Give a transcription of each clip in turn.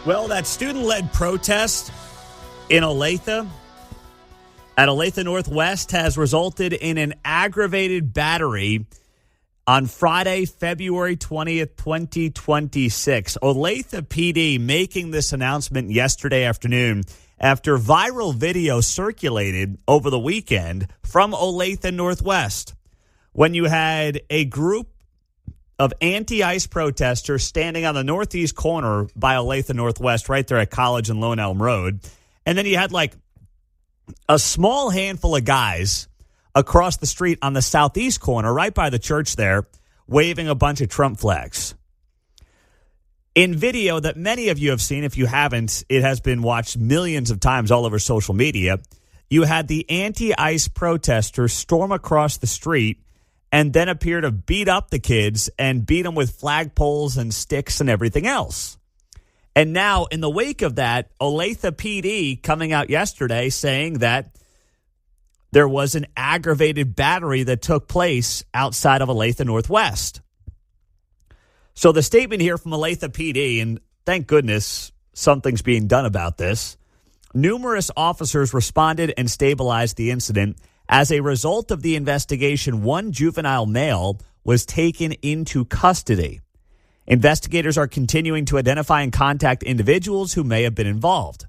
Well, that student-led protest in Olathe at Olathe Northwest has resulted in an aggravated battery on Friday, February 20th, 2026. Olathe PD making this announcement yesterday afternoon after viral video circulated over the weekend from Olathe Northwest when you had a group of anti-ICE protesters standing on the northeast corner by Olathe Northwest, right there at College and Lone Elm Road. And then you had like a small handful of guys across the street on the southeast corner, right by the church there, waving a bunch of Trump flags. In video that many of you have seen, if you haven't, it has been watched millions of times all over social media. You had the anti-ICE protesters storm across the street and then appear to beat up the kids and beat them with flagpoles and sticks and everything else. And now, in the wake of that, Olathe PD coming out yesterday saying that there was an aggravated battery that took place outside of Olathe Northwest. So the statement here from Olathe PD, and thank goodness something's being done about this, numerous officers responded and stabilized the incident. As a result of the investigation, one juvenile male was taken into custody. Investigators are continuing to identify and contact individuals who may have been involved.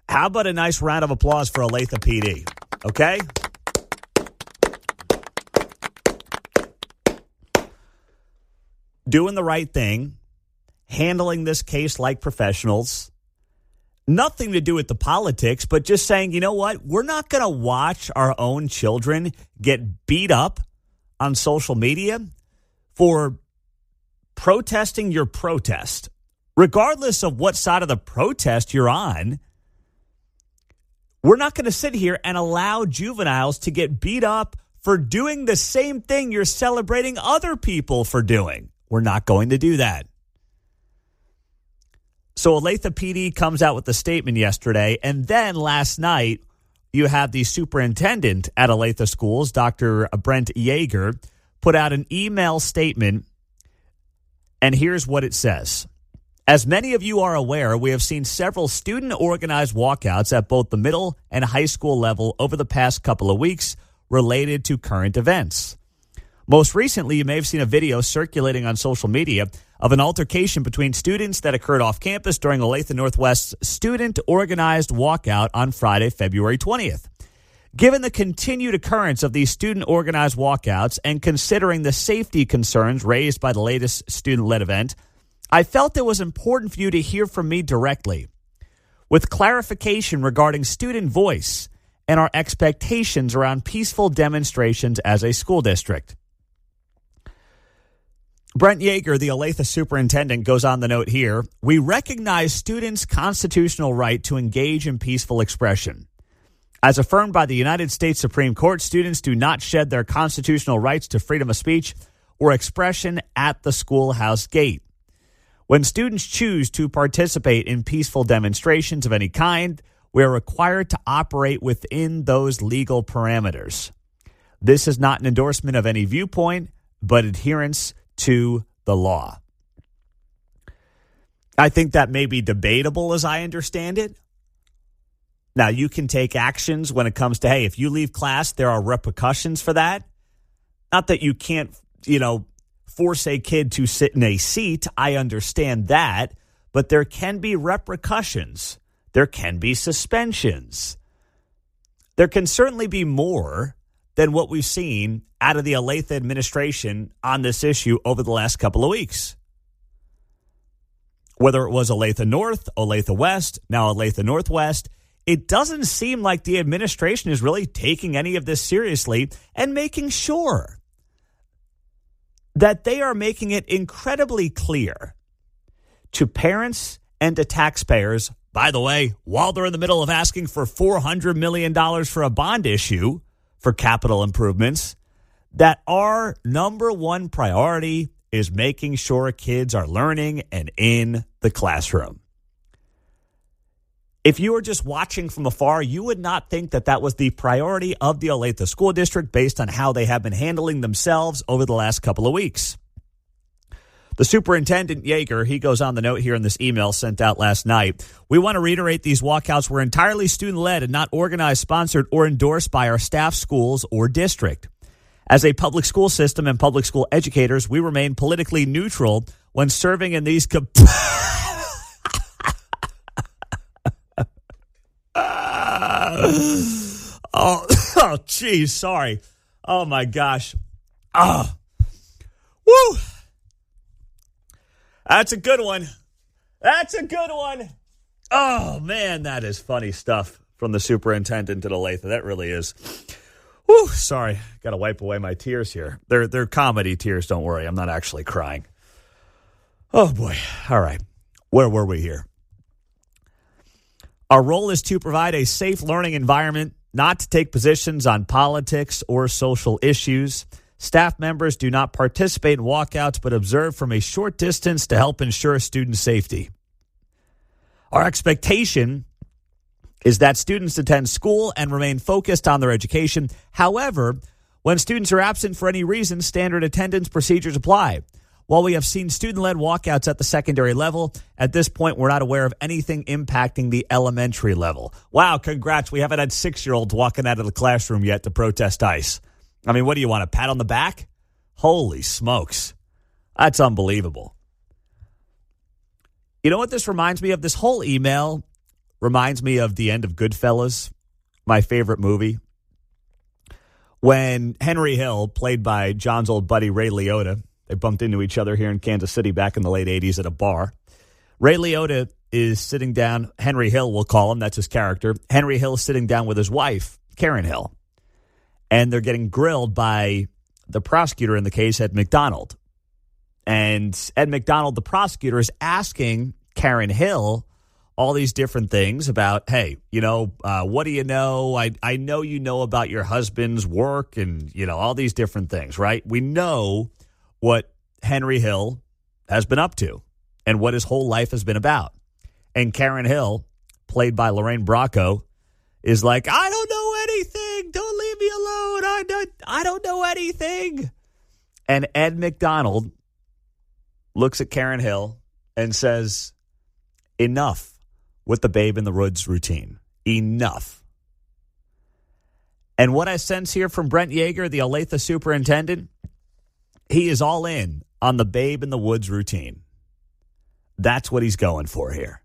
How about a nice round of applause for Olathe PD? Okay? Doing the right thing, handling this case like professionals. Nothing to do with the politics, but just saying, you know what? We're not going to watch our own children get beat up on social media for protesting your protest. Regardless of what side of the protest you're on, we're not going to sit here and allow juveniles to get beat up for doing the same thing you're celebrating other people for doing. We're not going to do that. So Olathe PD comes out with a statement yesterday, and then last night you have the superintendent at Olathe Schools, Dr. Brent Yeager, put out an email statement, and here's what it says. As many of you are aware, we have seen several student-organized walkouts at both the middle and high school level over the past couple of weeks related to current events. Most recently, you may have seen a video circulating on social media of an altercation between students that occurred off campus during Olathe Northwest's student-organized walkout on Friday, February 20th. Given the continued occurrence of these student-organized walkouts and considering the safety concerns raised by the latest student-led event, I felt it was important for you to hear from me directly, with clarification regarding student voice and our expectations around peaceful demonstrations as a school district. Brent Yeager, the Olathe superintendent, goes on the note here. We recognize students' constitutional right to engage in peaceful expression. As affirmed by the United States Supreme Court, students do not shed their constitutional rights to freedom of speech or expression at the schoolhouse gate. When students choose to participate in peaceful demonstrations of any kind, we are required to operate within those legal parameters. This is not an endorsement of any viewpoint, but adherence to the law. I think that may be debatable as I understand it. Now, you can take actions when it comes to, hey, if you leave class, there are repercussions for that. Not that you can't, force a kid to sit in a seat. I understand that. But there can be repercussions. There can be suspensions. There can certainly be more than what we've seen out of the Olathe administration on this issue over the last couple of weeks. Whether it was Olathe North, Olathe West, now Olathe Northwest, it doesn't seem like the administration is really taking any of this seriously and making sure that they are making it incredibly clear to parents and to taxpayers, by the way, while they're in the middle of asking for $400 million for a bond issue for capital improvements, that our number one priority is making sure kids are learning and in the classroom. If you were just watching from afar, you would not think that that was the priority of the Olathe School District based on how they have been handling themselves over the last couple of weeks. The superintendent, Yeager, he goes on the note here in this email sent out last night. We want to reiterate these walkouts were entirely student-led and not organized, sponsored, or endorsed by our staff, schools, or district. As a public school system and public school educators, we remain politically neutral when serving in these... Oh, geez, sorry. Oh, my gosh. Oh, woo. That's a good one. That's a good one. Oh, man, that is funny stuff from the superintendent at Olathe. That really is. Woo, sorry. Got to wipe away my tears here. They're comedy tears, don't worry. I'm not actually crying. Oh, boy. All right. Where were we here? Our role is to provide a safe learning environment, not to take positions on politics or social issues. Staff members do not participate in walkouts, but observe from a short distance to help ensure student safety. Our expectation is that students attend school and remain focused on their education. However, when students are absent for any reason, standard attendance procedures apply. While we have seen student-led walkouts at the secondary level, at this point, we're not aware of anything impacting the elementary level. Wow, congrats. We haven't had 6-year-olds walking out of the classroom yet to protest ICE. I mean, what do you want, a pat on the back? Holy smokes. That's unbelievable. You know what this reminds me of? This whole email reminds me of the end of Goodfellas, my favorite movie. When Henry Hill, played by John's old buddy Ray Liotta, they bumped into each other here in Kansas City back in the late 80s at a bar. Ray Liotta is sitting down. Henry Hill, we'll call him. That's his character. Henry Hill is sitting down with his wife, Karen Hill. And they're getting grilled by the prosecutor in the case, Ed McDonald. And Ed McDonald, the prosecutor, is asking Karen Hill all these different things about, hey, what do you know? I know you know about your husband's work and, all these different things, right? We know what Henry Hill has been up to and what his whole life has been about. And Karen Hill, played by Lorraine Bracco, is like, I don't know anything. Don't leave me alone. I don't know anything. And Ed McDonald looks at Karen Hill and says, enough with the Babe in the Woods routine. Enough. And what I sense here from Brent Yeager, the Olathe superintendent, he is all in on the Babe in the Woods routine. That's what he's going for here.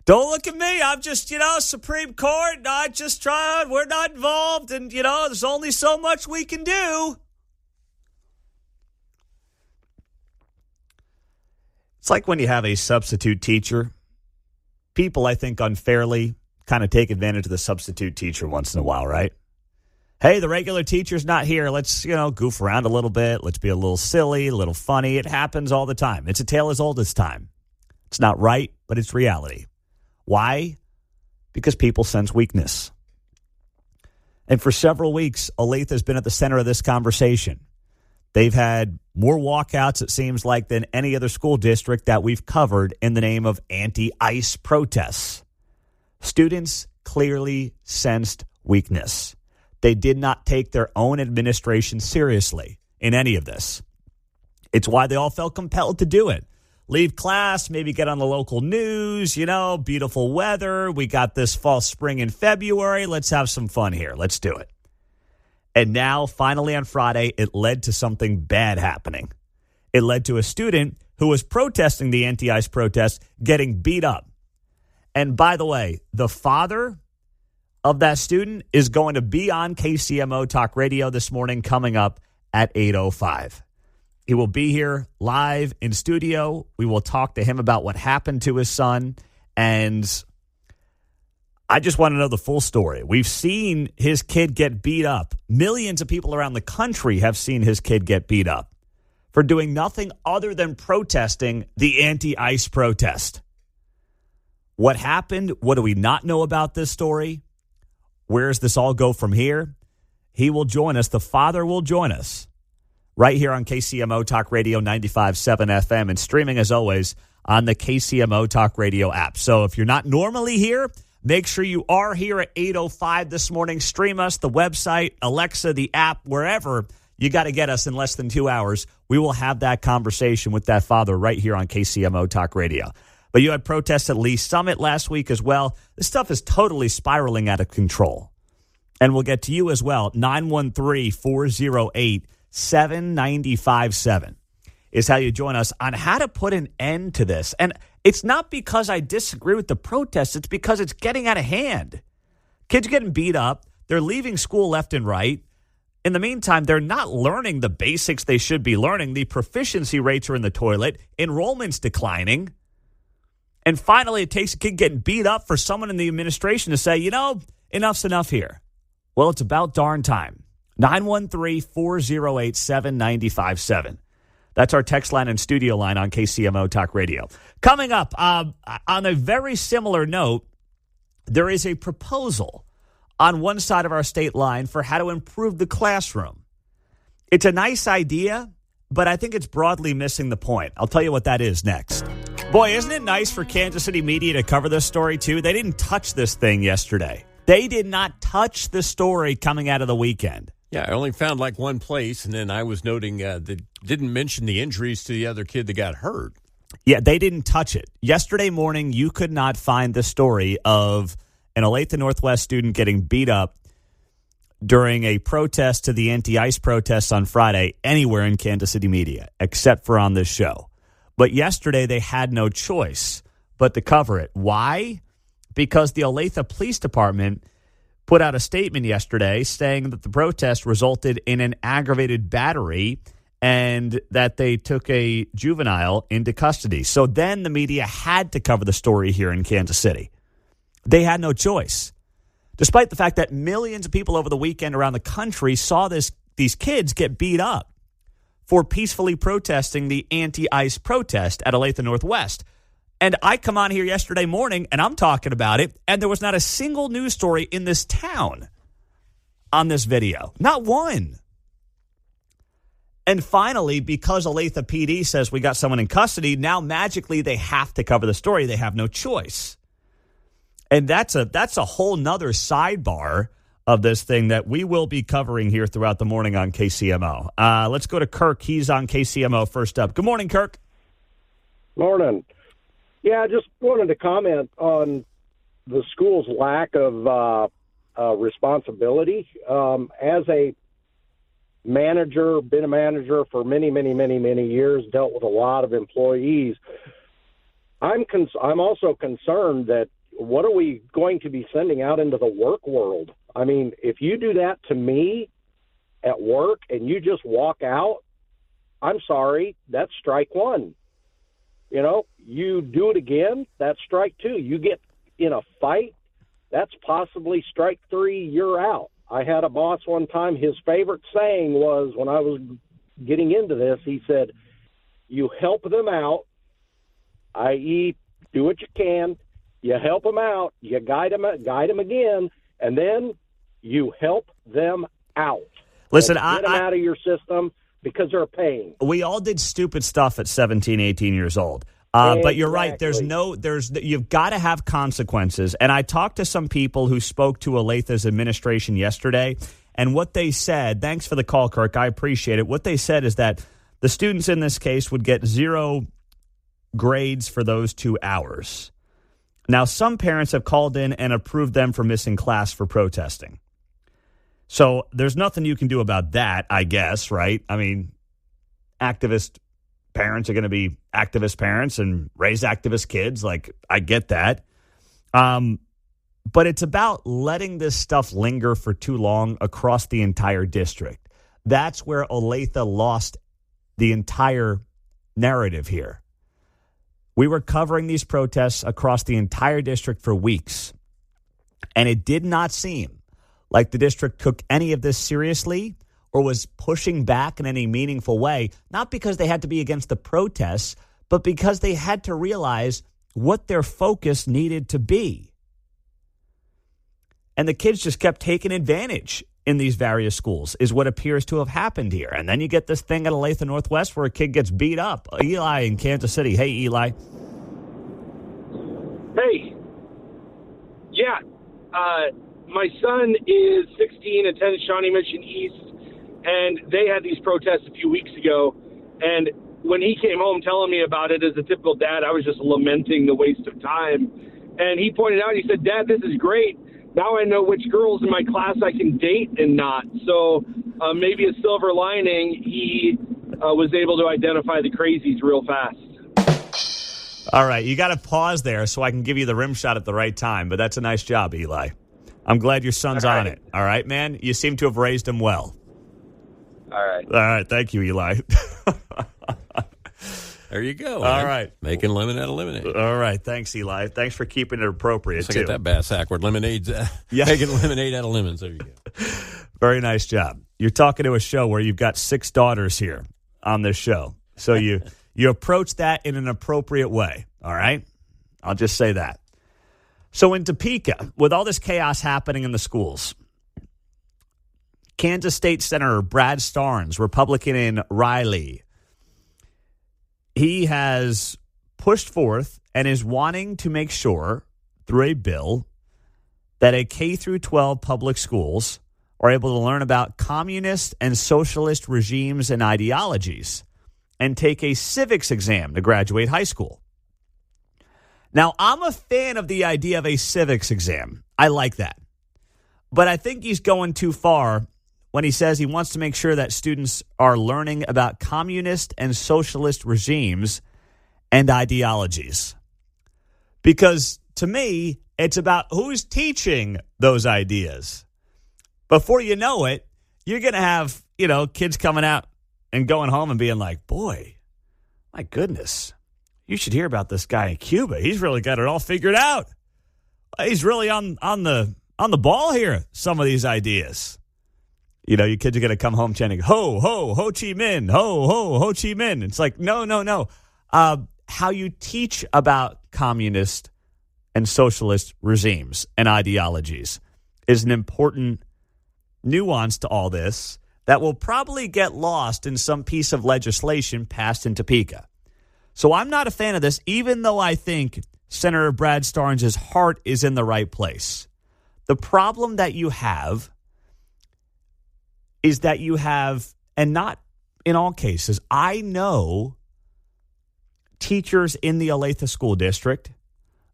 Don't look at me. I'm just, Supreme Court. I just tried. We're not involved. And, there's only so much we can do. It's like when you have a substitute teacher. People, I think, unfairly kind of take advantage of the substitute teacher once in a while, right? Hey, the regular teacher's not here. Let's, goof around a little bit. Let's be a little silly, a little funny. It happens all the time. It's a tale as old as time. It's not right, but it's reality. Why? Because people sense weakness. And for several weeks, Olathe has been at the center of this conversation. They've had more walkouts, it seems like, than any other school district that we've covered in the name of anti-ICE protests. Students clearly sensed weakness. They did not take their own administration seriously in any of this. It's why they all felt compelled to do it. Leave class, maybe get on the local news, beautiful weather. We got this fall, spring, and February. Let's have some fun here. Let's do it. And now, finally on Friday, it led to something bad happening. It led to a student who was protesting the anti-ICE protest getting beat up. And by the way, the father of that student is going to be on KCMO Talk Radio this morning coming up at 8:05. He will be here live in studio. We will talk to him about what happened to his son. And I just want to know the full story. We've seen his kid get beat up. Millions of people around the country have seen his kid get beat up for doing nothing other than protesting the anti-ICE protest. What happened? What do we not know about this story? Where does this all go from here? He will join us. The father will join us right here on KCMO Talk Radio 95.7 FM and streaming, as always, on the KCMO Talk Radio app. So if you're not normally here, make sure you are here at 8:05 this morning. Stream us, the website, Alexa, the app, wherever. You got to get us in less than 2 hours. We will have that conversation with that father right here on KCMO Talk Radio. But you had protests at Lee Summit last week as well. This stuff is totally spiraling out of control. And we'll get to you as well. 913-408-7957 is how you join us on how to put an end to this. And it's not because I disagree with the protests. It's because it's getting out of hand. Kids getting beat up. They're leaving school left and right. In the meantime, they're not learning the basics they should be learning. The proficiency rates are in the toilet. Enrollment's declining. And finally, it takes a kid getting beat up for someone in the administration to say, enough's enough here. Well, it's about darn time. 913-408-7957. That's our text line and studio line on KCMO Talk Radio. Coming up, on a very similar note, there is a proposal on one side of our state line for how to improve the classroom. It's a nice idea, but I think it's broadly missing the point. I'll tell you what that is next. Boy, isn't it nice for Kansas City media to cover this story, too? They didn't touch this thing yesterday. They did not touch the story coming out of the weekend. Yeah, I only found like one place, and then I was noting they didn't mention the injuries to the other kid that got hurt. Yeah, they didn't touch it. Yesterday morning, you could not find the story of an Olathe Northwest student getting beat up during a protest to the anti-ICE protests on Friday anywhere in Kansas City media, except for on this show. But yesterday, they had no choice but to cover it. Why? Because the Olathe Police Department put out a statement yesterday saying that the protest resulted in an aggravated battery and that they took a juvenile into custody. So then the media had to cover the story here in Kansas City. They had no choice. Despite the fact that millions of people over the weekend around the country saw these kids get beat up for peacefully protesting the anti-ICE protest at Olathe Northwest. And I come on here yesterday morning, and I'm talking about it, and there was not a single news story in this town on this video. Not one. And finally, because Olathe PD says we got someone in custody, now magically they have to cover the story. They have no choice. And that's a whole nother sidebar of this thing that we will be covering here throughout the morning on KCMO. Let's go to Kirk. He's on KCMO first up. Good morning, Kirk. Morning. Yeah, I just wanted to comment on the school's lack of responsibility. As a manager, been a manager for many years, dealt with a lot of employees, I'm also concerned that what are we going to be sending out into the work world? I mean, if you do that to me at work and you just walk out, I'm sorry, that's strike one. You do it again, that's strike two. You get in a fight, that's possibly strike three, you're out. I had a boss one time, his favorite saying was, when I was getting into this, he said, you help them out, i.e., do what you can, you help them out, you guide them again, and then you help them out. Listen, get them out of your system because they're paying. We all did stupid stuff at 17, 18 years old. But you're right. You've got to have consequences. And I talked to some people who spoke to Olathe's administration yesterday, and what they said, thanks for the call, Kirk, I appreciate it. What they said is that the students in this case would get 0 grades for those 2 hours. Now, some parents have called in and approved them for missing class for protesting. So there's nothing you can do about that, I guess, right? I mean, activist parents are going to be activist parents and raise activist kids. Like, I get that. But it's about letting this stuff linger for too long across the entire district. That's where Olathe lost the entire narrative here. We were covering these protests across the entire district for weeks, and it did not seem like the district took any of this seriously or was pushing back in any meaningful way, not because they had to be against the protests, but because they had to realize what their focus needed to be. And the kids just kept taking advantage in these various schools, is what appears to have happened here. And then you get this thing at Olathe Northwest where a kid gets beat up. Eli in Kansas City. Hey, Eli. Hey. Yeah. My son is 16, attends Shawnee Mission East, and they had these protests a few weeks ago. And when he came home telling me about it, as a typical dad, I was just lamenting the waste of time. And he pointed out, he said, "Dad, this is great. Now I know which girls in my class I can date and not." So maybe a silver lining, he was able to identify the crazies real fast. All right, you got to pause there so I can give you the rim shot at the right time, but that's a nice job, Eli. I'm glad your son's on it. All right, man? You seem to have raised him well. All right. All right, thank you, Eli. There you go. All right. Making lemon out of lemonade. All right, thanks, Eli. Thanks for keeping it appropriate, So too. get that bass backward. Lemonade. Yeah. Making lemonade out of lemons. There you go. Very nice job. You're talking to a show where you've got 6 daughters here on this show. So you approach that in an appropriate way, all right? I'll just say that. So in Topeka, with all this chaos happening in the schools, Kansas State Senator Brad Starnes, Republican in Riley, he has pushed forth and is wanting to make sure through a bill that a K through 12 public schools are able to learn about communist and socialist regimes and ideologies and take a civics exam to graduate high school. Now, I'm a fan of the idea of a civics exam. I like that. But I think he's going too far when he says he wants to make sure that students are learning about communist and socialist regimes and ideologies. Because to me, it's about who's teaching those ideas. Before you know it, you're going to have, kids coming out and going home and being like, boy, my goodness, you should hear about this guy in Cuba. He's really got it all figured out. He's really on the ball here, some of these ideas. Your kids are going to come home chanting, ho, ho, Ho Chi Minh, ho, ho, Ho Chi Minh. It's like, no. How you teach about communist and socialist regimes and ideologies is an important nuance to all this that will probably get lost in some piece of legislation passed in Topeka. So I'm not a fan of this, even though I think Senator Brad Starnes' heart is in the right place. The problem that you have is that you have, and not in all cases, I know teachers in the Olathe School District,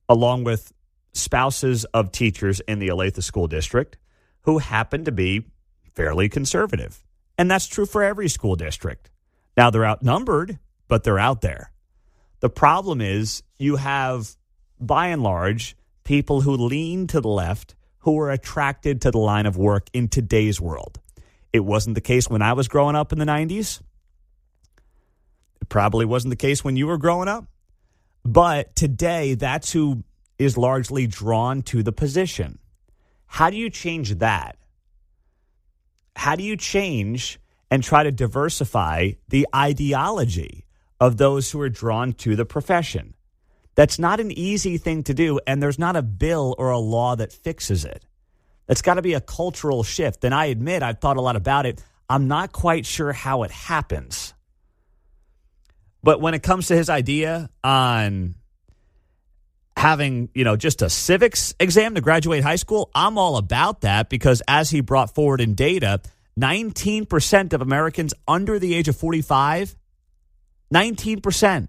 along with spouses of teachers in the Olathe School District, who happen to be fairly conservative. And that's true for every school district. Now, they're outnumbered, but they're out there. The problem is you have, by and large, people who lean to the left who are attracted to the line of work in today's world. It wasn't the case when I was growing up in the 90s. It probably wasn't the case when you were growing up. But today, that's who is largely drawn to the position. How do you change that? How do you change and try to diversify the ideology of those who are drawn to the profession? That's not an easy thing to do, and there's not a bill or a law that fixes it. That's got to be a cultural shift. And I admit I've thought a lot about it. I'm not quite sure how it happens. But when it comes to his idea on having, just a civics exam to graduate high school, I'm all about that because as he brought forward in data, 19% of Americans under the age of 45, 19%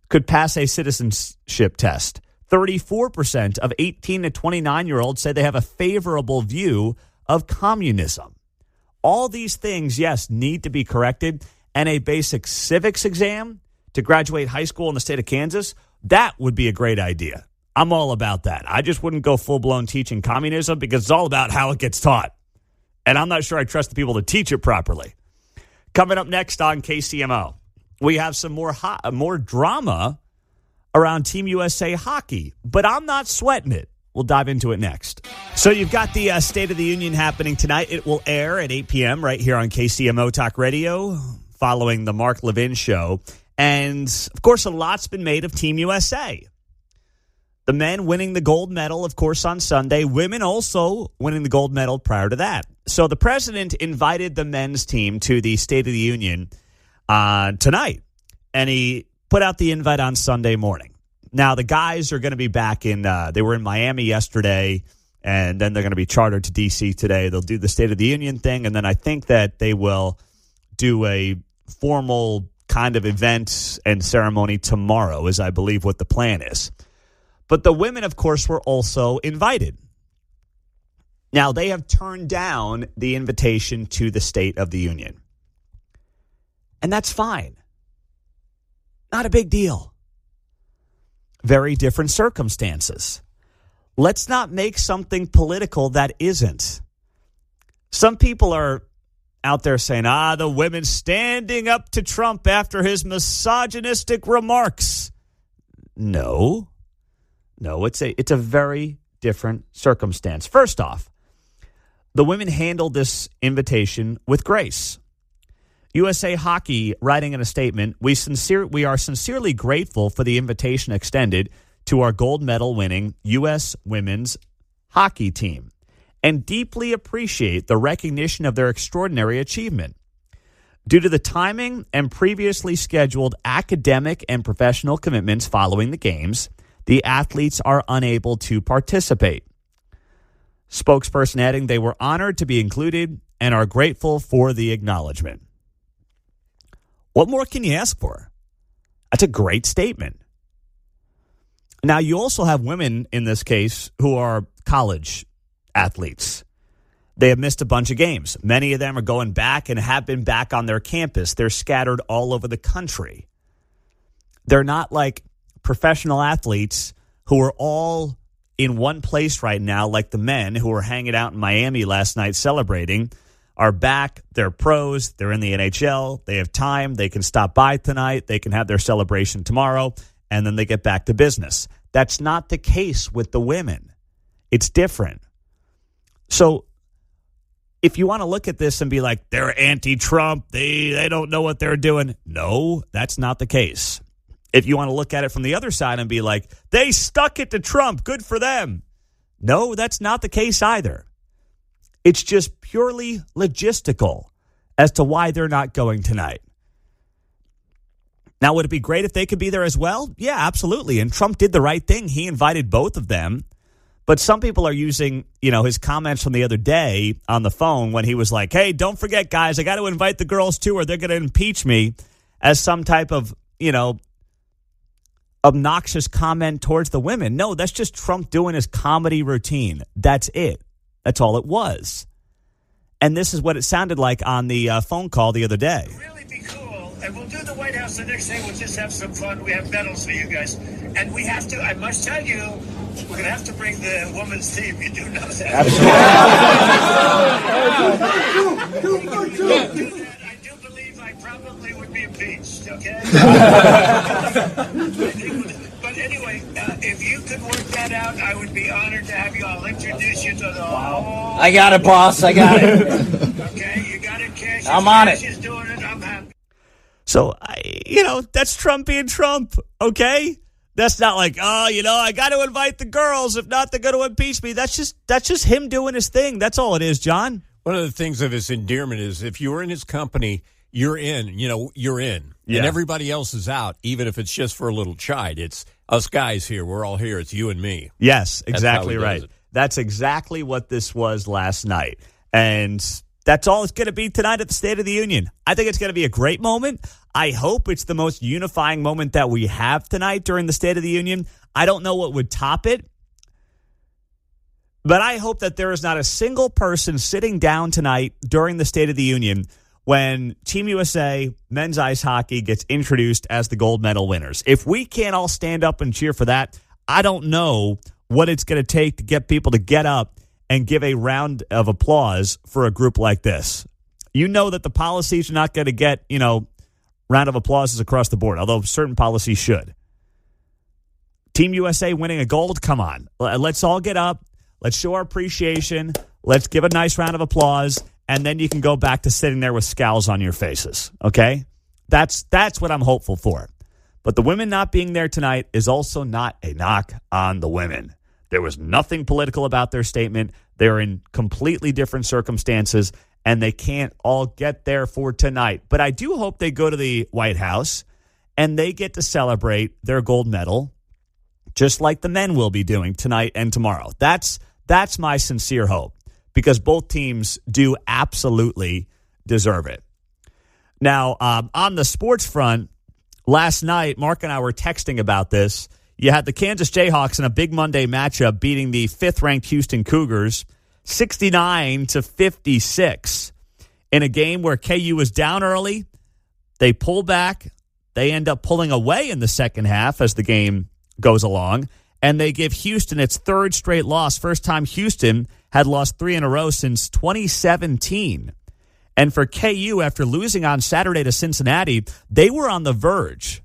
could pass a citizenship test. 34% of 18 to 29-year-olds say they have a favorable view of communism. All these things, yes, need to be corrected. And a basic civics exam to graduate high school in the state of Kansas, that would be a great idea. I'm all about that. I just wouldn't go full-blown teaching communism because it's all about how it gets taught. And I'm not sure I trust the people to teach it properly. Coming up next on KCMO, we have some more drama around Team USA hockey, but I'm not sweating it. We'll dive into it next. So you've got the State of the Union happening tonight. It will air at 8 p.m. right here on KCMO Talk Radio following the Mark Levin show. And, of course, a lot's been made of Team USA. The men winning the gold medal, of course, on Sunday. Women also winning the gold medal prior to that. So the president invited the men's team to the State of the Union tonight. And he put out the invite on Sunday morning. Now, the guys are going to be back they were in Miami yesterday, and then they're going to be chartered to D.C. today. They'll do the State of the Union thing, and then I think that they will do a formal kind of event and ceremony tomorrow, is I believe what the plan is. But the women, of course, were also invited. Now, they have turned down the invitation to the State of the Union. And that's fine. Not a big deal. Very different circumstances. Let's not make something political that isn't. Some people are out there saying, the women standing up to Trump after his misogynistic remarks. No, it's a very different circumstance. First off, the women handled this invitation with grace. USA Hockey, writing in a statement, we are sincerely grateful for the invitation extended to our gold medal winning U.S. women's hockey team and deeply appreciate the recognition of their extraordinary achievement. Due to the timing and previously scheduled academic and professional commitments following the games, the athletes are unable to participate. Spokesperson adding they were honored to be included and are grateful for the acknowledgement. What more can you ask for? That's a great statement. Now, you also have women in this case who are college athletes. They have missed a bunch of games. Many of them are going back and have been back on their campus. They're scattered all over the country. They're not like professional athletes who are all in one place right now, like the men who were hanging out in Miami last night celebrating, are back. They're pros. They're in the NHL. They have time. They can stop by tonight. They can have their celebration tomorrow, and then they get back to business. That's not the case with the women. It's different. So if you want to look at this and be like, they're anti-Trump, they don't know what they're doing. No, that's not the case. If you want to look at it from the other side and be like, they stuck it to Trump, good for them. No, that's not the case either. It's just purely logistical as to why they're not going tonight. Now, would it be great if they could be there as well? Yeah, absolutely. And Trump did the right thing. He invited both of them. But some people are using, his comments from the other day on the phone when he was like, hey, don't forget, guys, I got to invite the girls too or they're going to impeach me, as some type of, obnoxious comment towards the women. No, that's just Trump doing his comedy routine. That's it. That's all it was. And this is what it sounded like on the phone call the other day. Really be cool. And we'll do the White House the next day. We'll just have some fun. We have medals for you guys. And we have to, I must tell you, we're going to have to bring the women's team. You do know that. Absolutely. I do believe I probably would be impeached, okay? But anyway, if you could work that out, I would be honored to have you. I'll introduce you to the whole... I got it, boss. I got it. Okay, you got it, Cash. I'm on it. Cash is doing it. I'm happy. So, that's Trump being Trump, okay? That's not like, I got to invite the girls. If not, they're going to impeach me. That's just him doing his thing. That's all it is, John. One of the things of his endearment is if you're in his company, you're in. You're in. Yeah. And everybody else is out, even if it's just for a little chide. It's us guys here. We're all here. It's you and me. Yes, exactly right. That's exactly what this was last night. And that's all it's going to be tonight at the State of the Union. I think it's going to be a great moment. I hope it's the most unifying moment that we have tonight during the State of the Union. I don't know what would top it. But I hope that there is not a single person sitting down tonight during the State of the Union when Team USA men's ice hockey gets introduced as the gold medal winners. If we can't all stand up and cheer for that, I don't know what it's going to take to get people to get up and give a round of applause for a group like this. You know that the policies are not going to get, round of applauses across the board, although certain policies should. Team USA winning a gold, come on. Let's all get up. Let's show our appreciation. Let's give a nice round of applause. And then you can go back to sitting there with scowls on your faces, okay? That's what I'm hopeful for. But the women not being there tonight is also not a knock on the women. There was nothing political about their statement. They're in completely different circumstances, and they can't all get there for tonight. But I do hope they go to the White House, and they get to celebrate their gold medal, just like the men will be doing tonight and tomorrow. That's my sincere hope, because both teams do absolutely deserve it. Now, on the sports front, last night, Mark and I were texting about this. You had the Kansas Jayhawks in a big Monday matchup beating the 5th-ranked Houston Cougars 69-56 in a game where KU was down early. They pull back. They end up pulling away in the second half as the game goes along, and they give Houston its third straight loss. First time Houston had lost 3 in a row since 2017. And for KU, after losing on Saturday to Cincinnati, they were on the verge,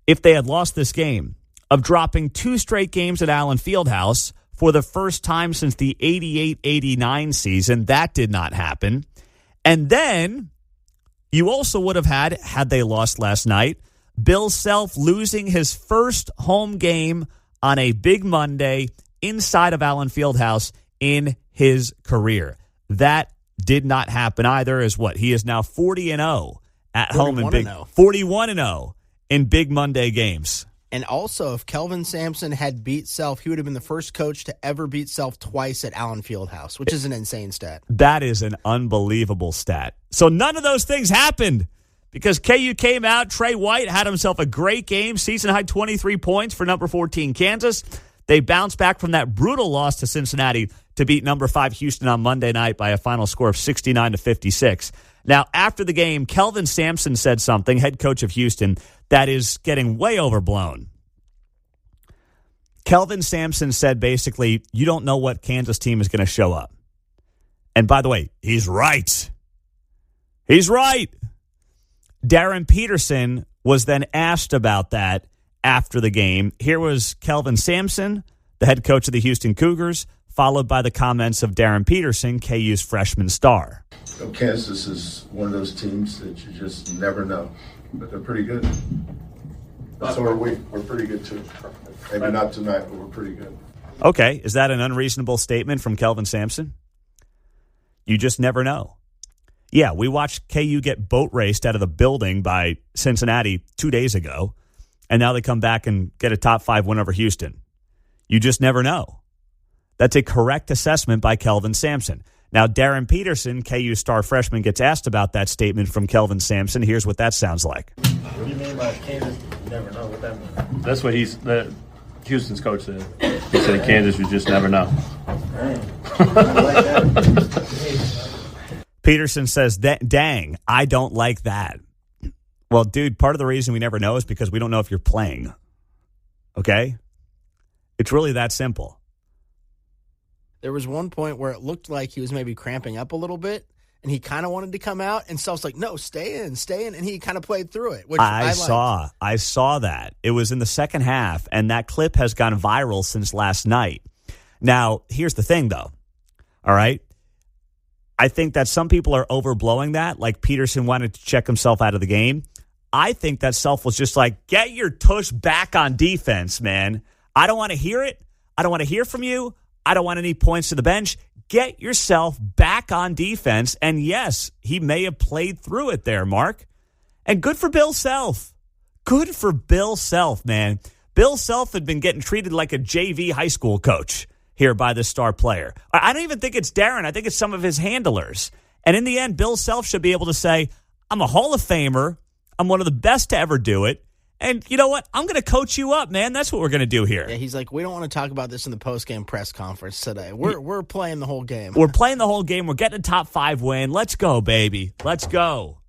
if they had lost this game, of dropping 2 straight games at Allen Fieldhouse for the first time since the 88-89 season. That did not happen. And then you also would have had they lost last night, Bill Self losing his first home game on a big Monday inside of Allen Fieldhouse in his career. That did not happen either. Is what he is now 40-0 at home in big 41-0 in big Monday games. And also, if Kelvin Sampson had beat Self, he would have been the first coach to ever beat Self twice at Allen Fieldhouse, which is an insane stat. That is an unbelievable stat. So none of those things happened because KU came out. Trey White had himself a great game, season-high 23 points for number 14 Kansas. They bounced back from that brutal loss to Cincinnati to beat number 5 Houston on Monday night by a final score of 69-56. Now, after the game, Kelvin Sampson said something, head coach of Houston, that is getting way overblown. Kelvin Sampson said basically, you don't know what Kansas team is going to show up. And by the way, he's right. He's right. Darren Peterson was then asked about that after the game. Here was Kelvin Sampson, the head coach of the Houston Cougars, followed by the comments of Darren Peterson, KU's freshman star. Kansas is one of those teams that you just never know, but they're pretty good. So are we. We're pretty good, too. Maybe not tonight, but we're pretty good. Okay, is that an unreasonable statement from Kelvin Sampson? You just never know. Yeah, we watched KU get boat raced out of the building by Cincinnati 2 days ago, and now they come back and get a top 5 win over Houston. You just never know. That's a correct assessment by Kelvin Sampson. Now, Darren Peterson, KU star freshman, gets asked about that statement from Kelvin Sampson. Here's what that sounds like. What do you mean by Kansas? You never know what that means. That's what Houston's coach said. He said Kansas, you just never know. Peterson says, dang, I don't like that. Well, dude, part of the reason we never know is because we don't know if you're playing. Okay? It's really that simple. There was one point where it looked like he was maybe cramping up a little bit, and he kind of wanted to come out, and Self's like, no, stay in, and he kind of played through it, which I saw that. It was in the second half, and that clip has gone viral since last night. Now, here's the thing, though, all right? I think that some people are overblowing that, like Peterson wanted to check himself out of the game. I think that Self was just like, get your tush back on defense, man. I don't want to hear it. I don't want to hear from you. I don't want any points to the bench. Get yourself back on defense. And yes, he may have played through it there, Mark. And good for Bill Self. Good for Bill Self, man. Bill Self had been getting treated like a JV high school coach here by this star player. I don't even think it's Darren. I think it's some of his handlers. And in the end, Bill Self should be able to say, I'm a Hall of Famer. I'm one of the best to ever do it. And you know what? I'm going to coach you up, man. That's what we're going to do here. Yeah, he's like, we don't want to talk about this in the post-game press conference today. We're playing the whole game. We're playing the whole game. We're getting a top 5 win. Let's go, baby. Let's go.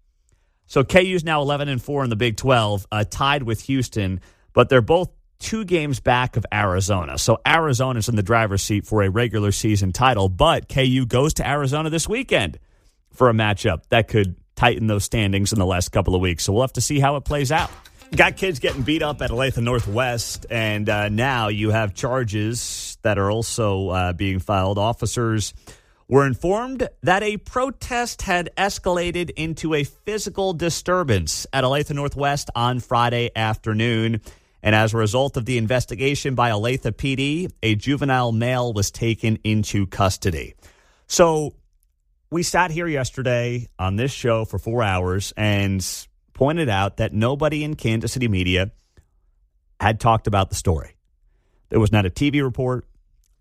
So KU's now 11-4 in the Big 12, tied with Houston, but they're both 2 games back of Arizona. So Arizona's in the driver's seat for a regular season title, but KU goes to Arizona this weekend for a matchup that could tighten those standings in the last couple of weeks. So we'll have to see how it plays out. Got kids getting beat up at Olathe Northwest, and now you have charges that are also being filed. Officers were informed that a protest had escalated into a physical disturbance at Olathe Northwest on Friday afternoon. And as a result of the investigation by Olathe PD, a juvenile male was taken into custody. So we sat here yesterday on this show for 4 hours and pointed out that nobody in Kansas City media had talked about the story. There was not a TV report.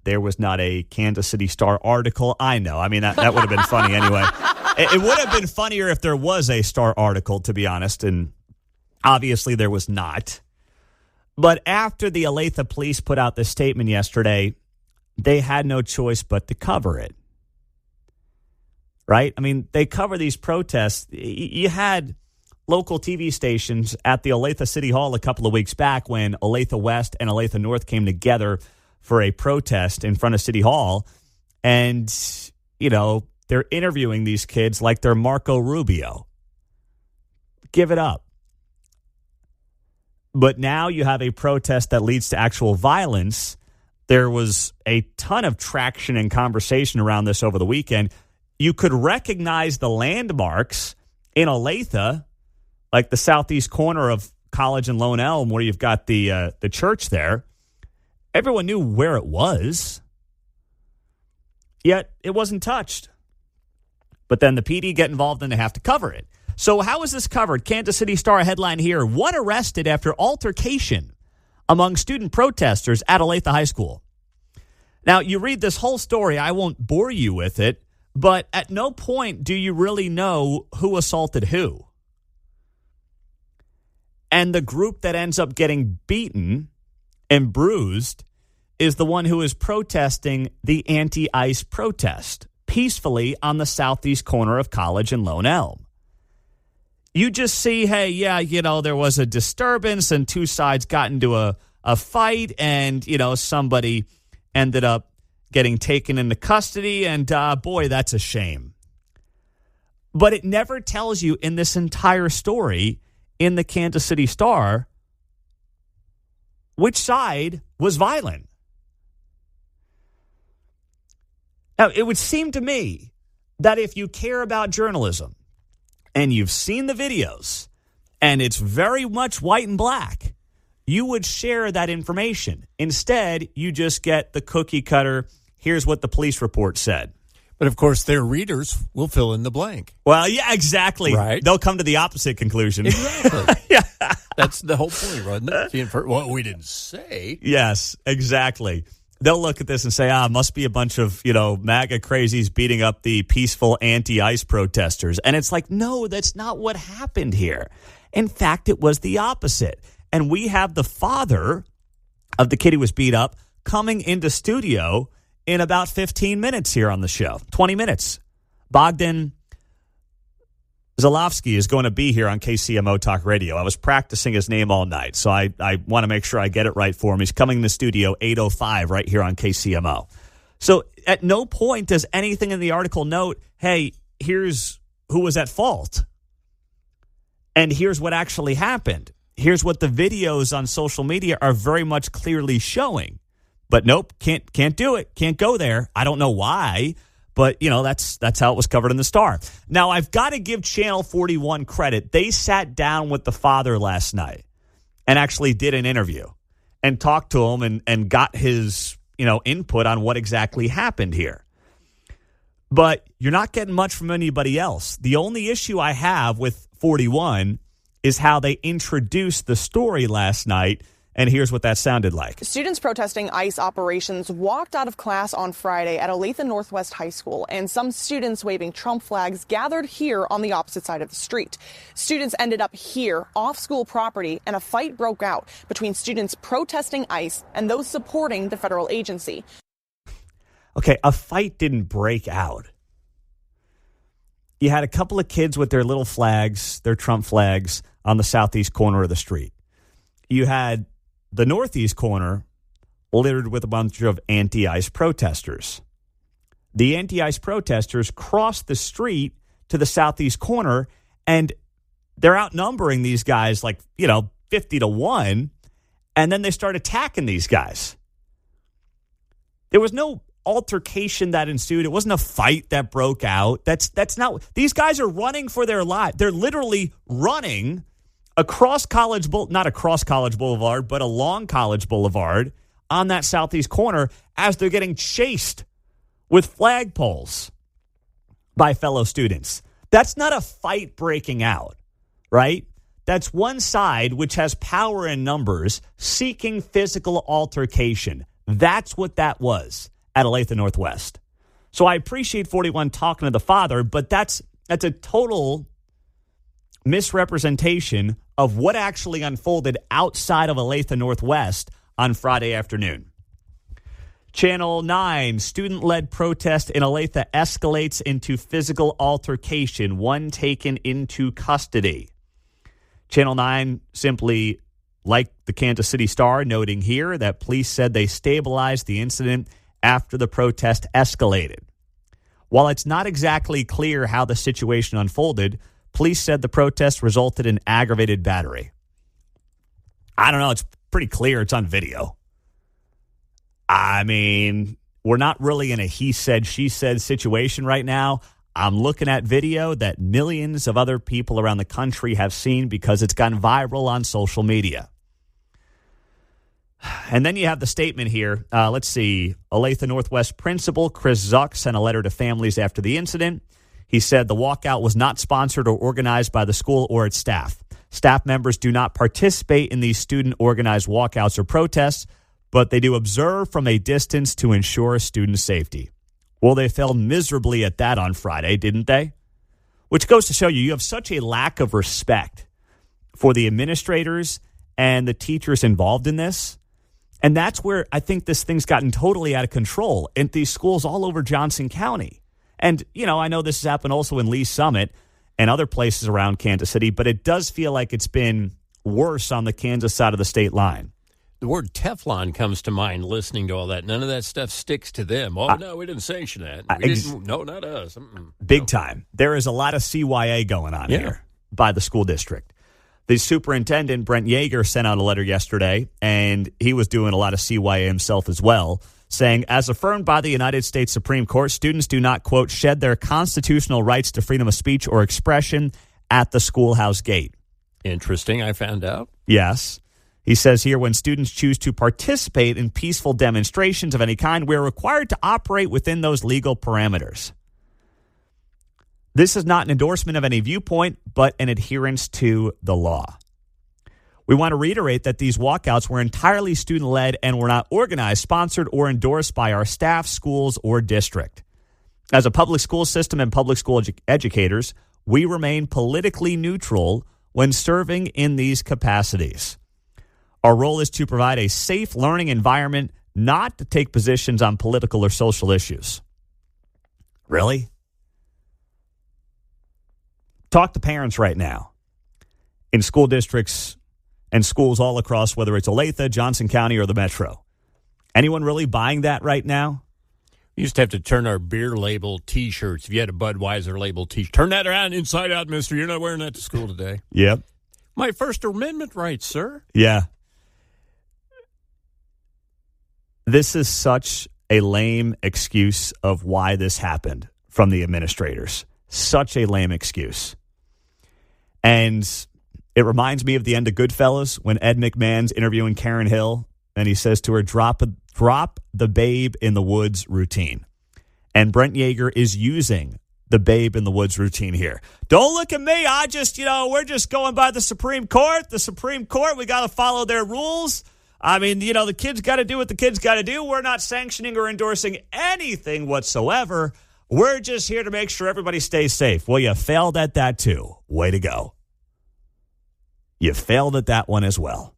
there was not a Kansas City Star article. I know. I mean, that would have been funny anyway. It would have been funnier if there was a Star article, to be honest, and obviously there was not. But after the Olathe police put out this statement yesterday, they had no choice but to cover it. Right? I mean, they cover these protests. You had local TV stations at the Olathe City Hall a couple of weeks back when Olathe West and Olathe North came together for a protest in front of City Hall. And, you know, they're interviewing these kids like they're Marco Rubio. Give it up. But now you have a protest that leads to actual violence. There was a ton of traction and conversation around this over the weekend. You could recognize the landmarks in Olathe, like the southeast corner of College and Lone Elm, where you've got the church there. Everyone knew where it was, yet it wasn't touched. But then the PD get involved and they have to cover it. So how is this covered? Kansas City Star headline here: one arrested after altercation among student protesters at Olathe High School. Now, you read this whole story. I won't bore you with it, but at no point do you really know who assaulted who. And the group that ends up getting beaten and bruised is the one who is protesting the anti-ICE protest peacefully on the southeast corner of College and Lone Elm. You just see, hey, yeah, you know, there was a disturbance and two sides got into a fight and, you know, somebody ended up getting taken into custody, and boy, that's a shame. But it never tells you in this entire story in the Kansas City Star which side was violent. Now, it would seem to me that if you care about journalism and you've seen the videos and it's very much white and black, you would share that information. Instead, you just get the cookie cutter, here's what the police report said. But, of course, their readers will fill in the blank. Well, yeah, exactly. Right. They'll come to the opposite conclusion. Exactly. Yeah. That's the whole point, wasn't it? Well, we didn't say. Yes, exactly. They'll look at this and say, must be a bunch of, you know, MAGA crazies beating up the peaceful anti-ICE protesters. And it's like, no, that's not what happened here. In fact, it was the opposite. And we have the father of the kid who was beat up coming into studio in about 15 minutes here on the show. 20 minutes. Bogdan Zalowski is going to be here on KCMO Talk Radio. I was practicing his name all night, so I want to make sure I get it right for him. He's coming in the studio 8:05 right here on KCMO. So at no point does anything in the article note, hey, here's who was at fault. And here's what actually happened. Here's what the videos on social media are very much clearly showing. But nope, can't do it. Can't go there. I don't know why, but you know, that's how it was covered in the Star. Now, I've got to give Channel 41 credit. They sat down with the father last night and actually did an interview and talked to him and got his, you know, input on what exactly happened here. But you're not getting much from anybody else. The only issue I have with 41 is how they introduced the story last night. And here's what that sounded like. Students protesting ICE operations walked out of class on Friday at Olathe Northwest High School, and some students waving Trump flags gathered here on the opposite side of the street. Students ended up here off school property, and a fight broke out between students protesting ICE and those supporting the federal agency. Okay, a fight didn't break out. You had a couple of kids with their little flags, their Trump flags, on the southeast corner of the street. You had the northeast corner littered with a bunch of anti-ICE protesters. The anti-ICE protesters crossed the street to the southeast corner, and they're outnumbering these guys like, 50-1, and then they start attacking these guys. There was no altercation that ensued. It wasn't a fight that broke out. That's not. These guys are running for their lives. They're literally running across not across College Boulevard, but along College Boulevard on that southeast corner as they're getting chased with flagpoles by fellow students. That's not a fight breaking out, right? That's one side which has power in numbers seeking physical altercation. That's what that was. at Olathe Northwest. So I appreciate 41 talking to the father, but that's a total misrepresentation of what actually unfolded outside of Olathe Northwest on Friday afternoon. Channel 9, student-led protest in Olathe escalates into physical altercation, one taken into custody. Channel 9 simply, like the Kansas City Star, noting here that police said they stabilized the incident after the protest escalated. While it's not exactly clear how the situation unfolded, police said the protest resulted in aggravated battery. I don't know. It's pretty clear. It's on video. I mean, we're not really in a he said, she said situation right now. I'm looking at video that millions of other people around the country have seen because it's gone viral on social media. And then you have the statement here. Let's see. Olathe Northwest principal Chris Zuck sent a letter to families after the incident. He said the walkout was not sponsored or organized by the school or its staff. Staff members do not participate in these student-organized walkouts or protests, but they do observe from a distance to ensure student safety. Well, they failed miserably at that on Friday, didn't they? Which goes to show you have such a lack of respect for the administrators and the teachers involved in this. And that's where I think this thing's gotten totally out of control in these schools all over Johnson County. And, you know, I know this has happened also in Lee Summit and other places around Kansas City, but it does feel like it's been worse on the Kansas side of the state line. The word Teflon comes to mind listening to all that. None of that stuff sticks to them. Oh, no, we didn't sanction that. No, not us. Big time. There is a lot of CYA going on here by the school district. The superintendent, Brent Yeager, sent out a letter yesterday, and he was doing a lot of CYA himself as well, saying, as affirmed by the United States Supreme Court, students do not, quote, shed their constitutional rights to freedom of speech or expression at the schoolhouse gate. Interesting, I found out. Yes. He says here, when students choose to participate in peaceful demonstrations of any kind, we are required to operate within those legal parameters. This is not an endorsement of any viewpoint, but an adherence to the law. We want to reiterate that these walkouts were entirely student-led and were not organized, sponsored, or endorsed by our staff, schools, or district. As a public school system and public school educators, we remain politically neutral when serving in these capacities. Our role is to provide a safe learning environment, not to take positions on political or social issues. Really? Talk to parents right now in school districts and schools all across, whether it's Olathe, Johnson County, or the Metro. Anyone really buying that right now? We used to have to turn our beer label T-shirts. If you had a Budweiser label T-shirt, turn that around inside out, mister. You're not wearing that to school today. Yep. My First Amendment rights, sir. Yeah. This is such a lame excuse of why this happened from the administrators. Such a lame excuse. And it reminds me of the end of Goodfellas when Ed McMahon's interviewing Karen Hill and he says to her, drop the babe in the woods routine. And Brent Yeager is using the babe in the woods routine here. Don't look at me. We're just going by the Supreme Court. The Supreme Court, we got to follow their rules. I mean, the kids got to do what the kids got to do. We're not sanctioning or endorsing anything whatsoever. We're just here to make sure everybody stays safe. Well, you failed at that too. Way to go. You failed at that one as well.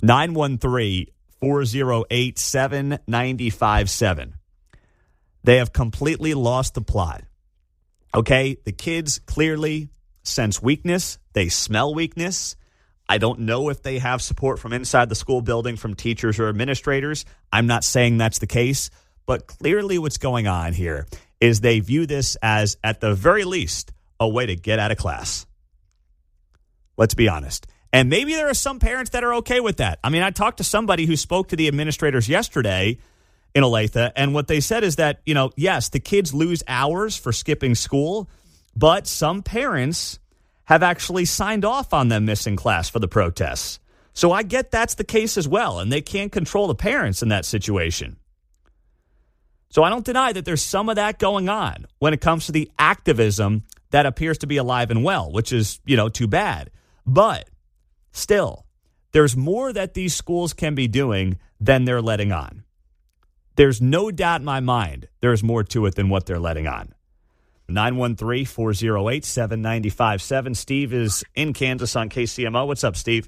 913-408-7957. They have completely lost the plot. Okay, the kids clearly sense weakness. They smell weakness. I don't know if they have support from inside the school building from teachers or administrators. I'm not saying that's the case, but clearly what's going on here is they view this as, at the very least, a way to get out of class. Let's be honest. And maybe there are some parents that are okay with that. I mean, I talked to somebody who spoke to the administrators yesterday in Olathe, and what they said is that, yes, the kids lose hours for skipping school, but some parents have actually signed off on them missing class for the protests. So I get that's the case as well, and they can't control the parents in that situation. So I don't deny that there's some of that going on when it comes to the activism that appears to be alive and well, which is, too bad. But still, there's more that these schools can be doing than they're letting on. There's no doubt in my mind there's more to it than what they're letting on. 913-408-7957. Steve is in Kansas on KCMO. What's up, Steve?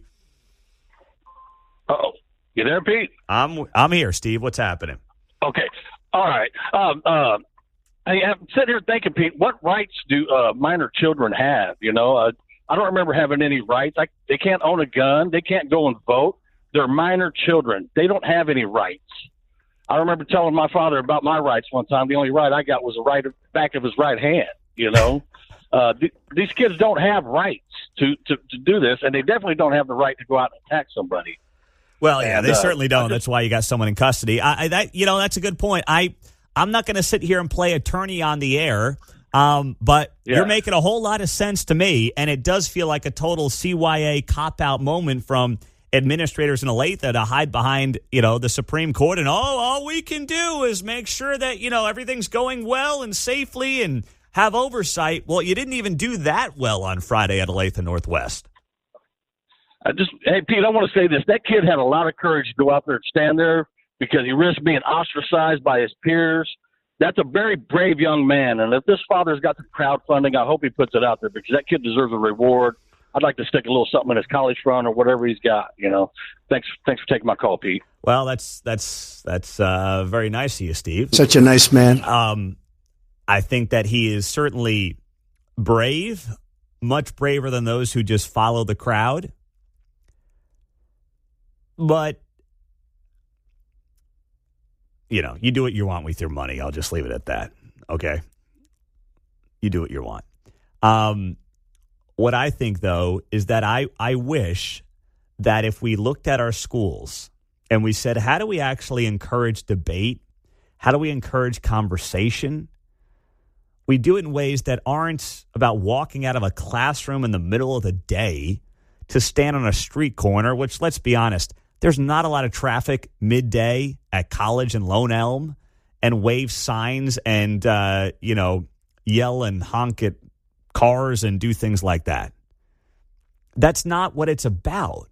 Uh-oh. You there, Pete? I'm here, Steve. What's happening? Okay. All right. I'm sitting here thinking, Pete, what rights do minor children have? You know, I don't remember having any rights. They can't own a gun. They can't go and vote. They're minor children. They don't have any rights. I remember telling my father about my rights one time. The only right I got was the right back of his right hand, you know. These kids don't have rights to do this, and they definitely don't have the right to go out and attack somebody. Well, yeah, they certainly don't. That's why you got someone in custody. That's a good point. I'm not going to sit here and play attorney on the air, but you're making a whole lot of sense to me, and it does feel like a total CYA cop-out moment from administrators in Olathe to hide behind, the Supreme Court, and all we can do is make sure that, everything's going well and safely and have oversight. Well, you didn't even do that well on Friday at Olathe Northwest. Hey, Pete, I want to say this. That kid had a lot of courage to go out there and stand there because he risked being ostracized by his peers. That's a very brave young man. And if this father's got the crowdfunding, I hope he puts it out there because that kid deserves a reward. I'd like to stick a little something in his college fund or whatever he's got, Thanks for taking my call, Pete. Well, that's very nice of you, Steve. Such a nice man. I think that he is certainly brave, much braver than those who just follow the crowd. But, you do what you want with your money. I'll just leave it at that. Okay? You do what you want. What I think, though, is that I wish that if we looked at our schools and we said, how do we actually encourage debate? How do we encourage conversation? We do it in ways that aren't about walking out of a classroom in the middle of the day to stand on a street corner, which, let's be honest, there's not a lot of traffic midday at College and Lone Elm, and wave signs and, yell and honk at cars and do things like that. That's not what it's about.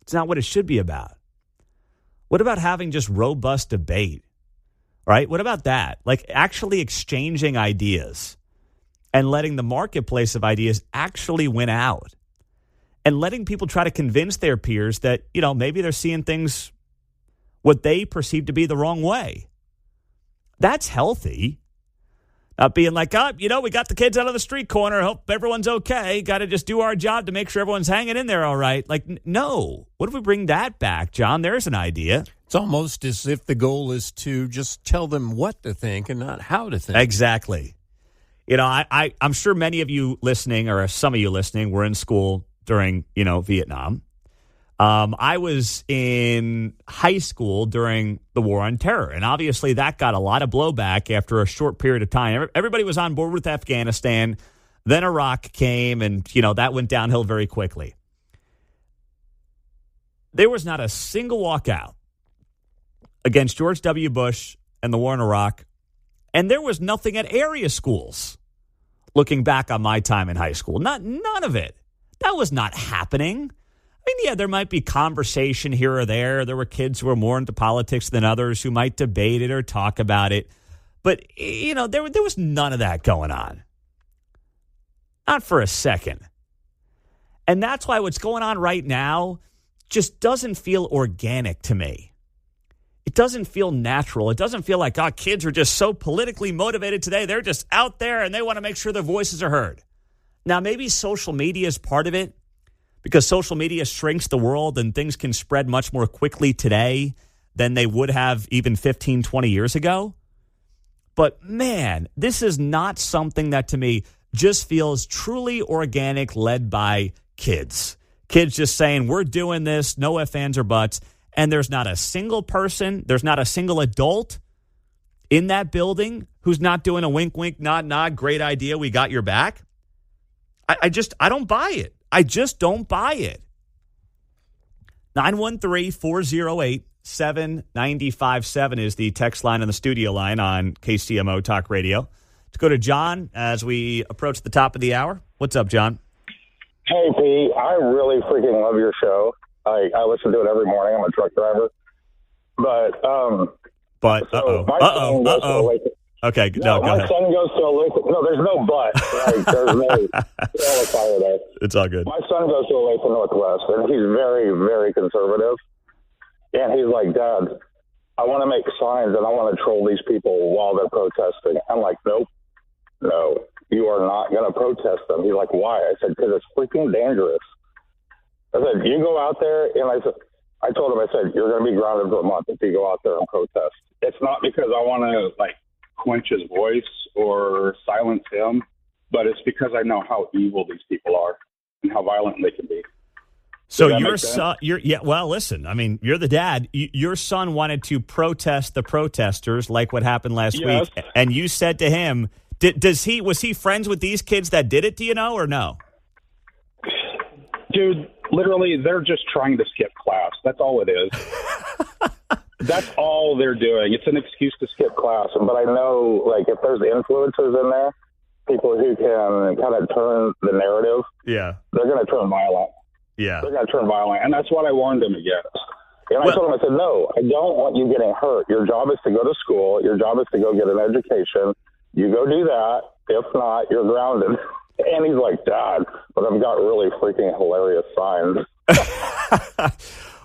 It's not what it should be about. What about having just robust debate, right? What about that? Like actually exchanging ideas and letting the marketplace of ideas actually win out. And letting people try to convince their peers that, maybe they're seeing things what they perceive to be the wrong way. That's healthy. Not being like, we got the kids out of the street corner. Hope everyone's okay. Got to just do our job to make sure everyone's hanging in there all right. Like, no. What if we bring that back, John? There's an idea. It's almost as if the goal is to just tell them what to think and not how to think. Exactly. I'm sure many of you listening, or some of you listening, were in school during, Vietnam. I was in high school during the War on Terror, and obviously that got a lot of blowback after a short period of time. Everybody was on board with Afghanistan. Then Iraq came, and, that went downhill very quickly. There was not a single walkout against George W. Bush and the war in Iraq, and there was nothing at area schools looking back on my time in high school. None of it. That was not happening. I mean, yeah, there might be conversation here or there. There were kids who were more into politics than others who might debate it or talk about it. But, there was none of that going on. Not for a second. And that's why what's going on right now just doesn't feel organic to me. It doesn't feel natural. It doesn't feel like, kids are just so politically motivated today. They're just out there and they want to make sure their voices are heard. Now, maybe social media is part of it because social media shrinks the world and things can spread much more quickly today than they would have even 15, 20 years ago. But, man, this is not something that, to me, just feels truly organic, led by kids. Kids just saying, we're doing this, no ifs, ands, or buts. And there's not a single person, there's not a single adult in that building who's not doing a wink, wink, nod, nod, great idea, we got your back. I don't buy it. I just don't buy it. 913-408-7957 is the text line and the studio line on KCMO Talk Radio. Let's go to John as we approach the top of the hour. What's up, John? Hey, Pete. I really freaking love your show. I listen to it every morning. I'm a truck driver. But But So my son goes to Olathe. Okay, No, go my ahead. son goes to Olathe. No, there's no but. Like, there's no. It's all good. My son goes to Olathe Northwest, and he's very, very conservative. And he's like, Dad, I want to make signs and I want to troll these people while they're protesting. I'm like, nope, no, you are not going to protest them. He's like, why? I said, because it's freaking dangerous. I said, you go out there, and I told him, I said, you're going to be grounded for a month if you go out there and protest. It's not because I want to, like, quench his voice or silence him, but it's because I know how evil these people are and how violent they can be. So your son, well, listen, I mean, you're the dad. Your son wanted to protest the protesters like what happened last week. And you said to him, was he friends with these kids that did it, do you know, or no? Dude, literally, they're just trying to skip class. That's all it is. That's all they're doing. It's an excuse to skip class. But I know, like, if there's influencers in there, people who can kind of turn the narrative, they're going to turn violent. Yeah. They're going to turn violent. And that's what I warned them against. And I told him, I said, no, I don't want you getting hurt. Your job is to go to school. Your job is to go get an education. You go do that. If not, you're grounded. And he's like, Dad, but I've got really freaking hilarious signs.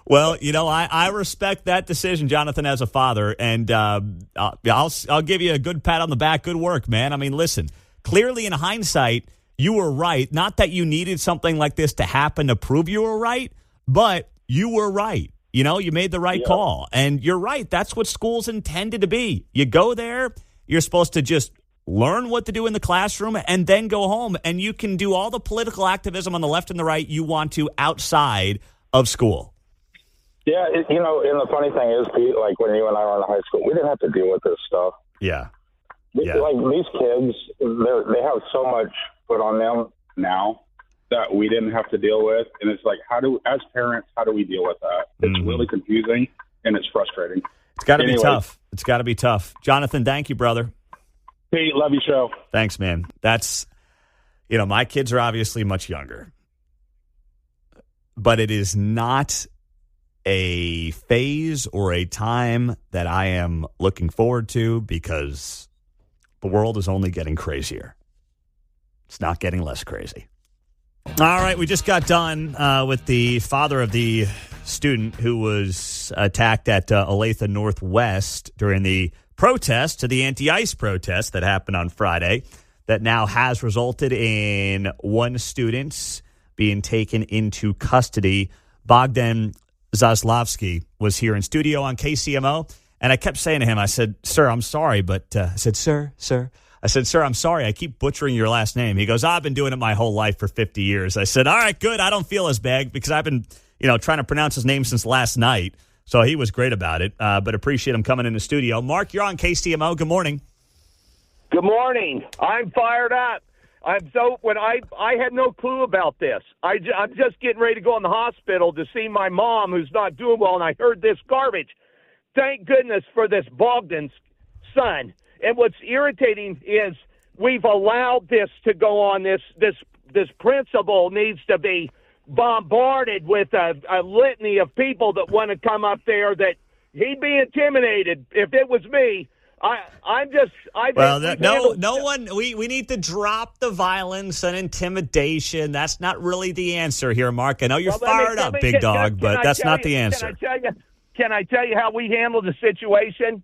Well, you know, I respect that decision, Jonathan, as a father, and I'll give you a good pat on the back. Good work, man. I mean, listen, clearly in hindsight, you were right. Not that you needed something like this to happen to prove you were right, but you were right. You know, you made the right call, and you're right. That's what school's intended to be. You go there, you're supposed to just learn what to do in the classroom and then go home, and you can do all the political activism on the left and the right you want to outside of school. Yeah, you know, and the funny thing is, Pete, like when you and I were in high school, we didn't have to deal with this stuff. Yeah. Like these kids, they have so much put on them now that we didn't have to deal with. And it's like, as parents, how do we deal with that? It's really confusing and it's frustrating. It's got to be tough. It's got to be tough. Jonathan, thank you, brother. Pete, love your show. Thanks, man. That's, you know, my kids are obviously much younger, but it is not a phase or a time that I am looking forward to because the world is only getting crazier. It's not getting less crazy. All right, we just got done with the father of the student who was attacked at Olathe Northwest during the protest to the anti-ICE protest that happened on Friday that now has resulted in one student being taken into custody. Bogdan Zaslavsky was here in studio on KCMO, and I kept saying to him, I said, sir, I'm sorry, but I said, sir, I'm sorry. I keep butchering your last name. He goes, I've been doing it my whole life for 50 years. I said, all right, good. I don't feel as bad because I've been, trying to pronounce his name since last night. So he was great about it, but appreciate him coming in the studio. Mark, you're on KCMO. Good morning. Good morning. I'm fired up. I had no clue about this. I'm just getting ready to go in the hospital to see my mom who's not doing well, and I heard this garbage. Thank goodness for this Bogdan's son. And what's irritating is we've allowed this to go on. This principal needs to be bombarded with a litany of people that want to come up there that he'd be intimidated. If it was me, we need to drop the violence and intimidation. That's not really the answer here, Mark. I know you're fired up, big dog, but that's not the answer. Can I tell you how we handled the situation?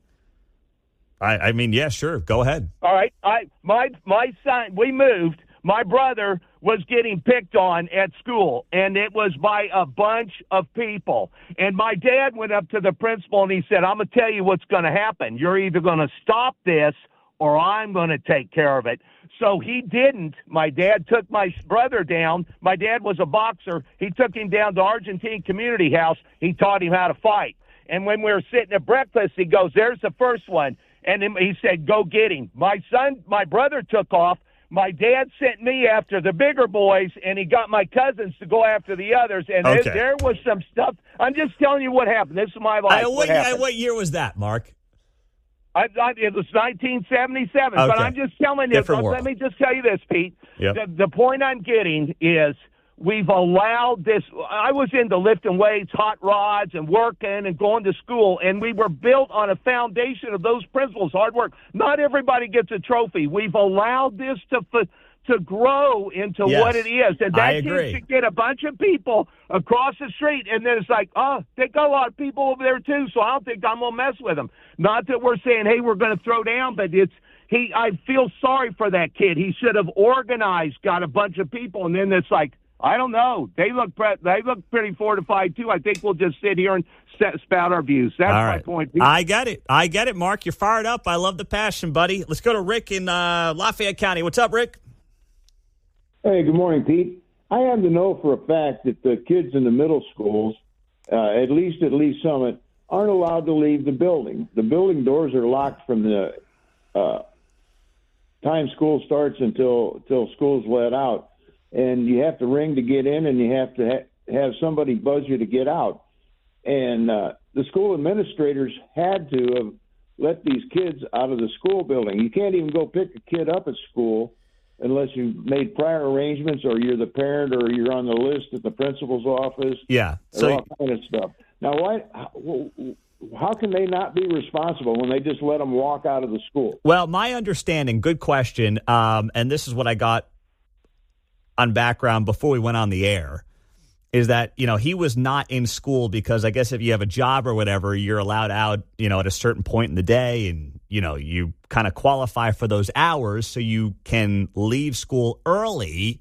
I mean, yeah, sure. Go ahead. All right. My son, we moved. My brother was getting picked on at school, and it was by a bunch of people. And my dad went up to the principal, and he said, I'm going to tell you what's going to happen. You're either going to stop this or I'm going to take care of it. So he didn't. My dad took my brother down. My dad was a boxer. He took him down to Argentine Community House. He taught him how to fight. And when we were sitting at breakfast, he goes, there's the first one. And he said, go get him. My brother took off. My dad sent me after the bigger boys, and he got my cousins to go after the others. And there was some stuff. I'm just telling you what happened. This is my life. What year was that, Mark? It was 1977. Okay. But I'm just telling you. Let me just tell you this, Pete. Yep. The point I'm getting is we've allowed this. I was into lifting weights, hot rods, and working and going to school, and we were built on a foundation of those principles, hard work. Not everybody gets a trophy. We've allowed this to grow into what it is. And that kid should get a bunch of people across the street, and then it's like, oh, they got a lot of people over there too, so I don't think I'm going to mess with them. Not that we're saying, hey, we're going to throw down, but I feel sorry for that kid. He should have organized, got a bunch of people, and then it's like, I don't know. They look pretty fortified too. I think we'll just sit here and spout our views. That's my point. I get it, Mark. You're fired up. I love the passion, buddy. Let's go to Rick in Lafayette County. What's up, Rick? Hey, good morning, Pete. I happen to know for a fact that the kids in the middle schools, at least Summit, aren't allowed to leave the building. The building doors are locked from the time school starts until school's let out. And you have to ring to get in, and you have to have somebody buzz you to get out. And the school administrators had to have let these kids out of the school building. You can't even go pick a kid up at school unless you've made prior arrangements, or you're the parent, or you're on the list at the principal's office. Yeah. So all kind of stuff. Now, how can they not be responsible when they just let them walk out of the school? Well, my understanding, good question, and this is what I got on background before we went on the air, is that, he was not in school because I guess if you have a job or whatever, you're allowed out, at a certain point in the day, and, you kind of qualify for those hours so you can leave school early.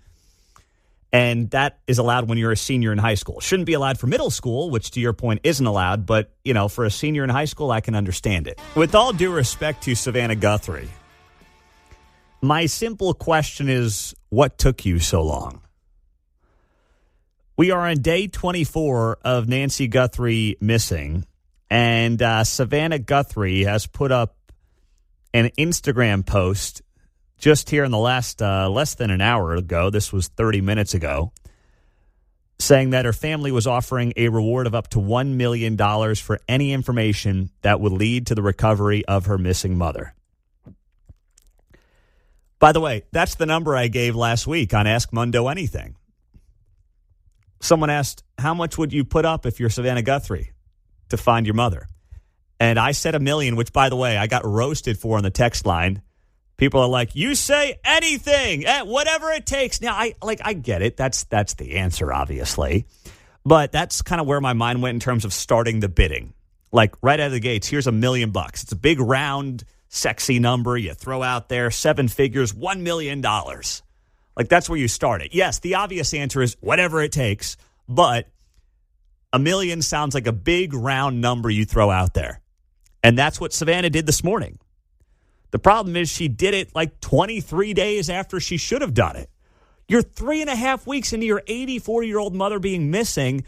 And that is allowed when you're a senior in high school. Shouldn't be allowed for middle school, which to your point isn't allowed. But, for a senior in high school, I can understand it. With all due respect to Savannah Guthrie, my simple question is, what took you so long? We are on day 24 of Nancy Guthrie missing, and Savannah Guthrie has put up an Instagram post just here in the last less than an hour ago. This was 30 minutes ago, saying that her family was offering a reward of up to $1 million for any information that would lead to the recovery of her missing mother. By the way, that's the number I gave last week on Ask Mundo Anything. Someone asked, how much would you put up if you're Savannah Guthrie to find your mother? And I said $1 million, which, by the way, I got roasted for on the text line. People are like, you say anything, whatever it takes. Now, I get it. That's the answer, obviously. But that's kind of where my mind went in terms of starting the bidding. Like, right out of the gates, here's $1 million. It's a big, round, sexy number you throw out there, 7 figures, $1 million. Like, that's where you start it. Yes, the obvious answer is whatever it takes, but $1 million sounds like a big, round number you throw out there. And that's what Savannah did this morning. The problem is she did it like 23 days after she should have done it. You're 3.5 weeks into your 84-year-old mother being missing.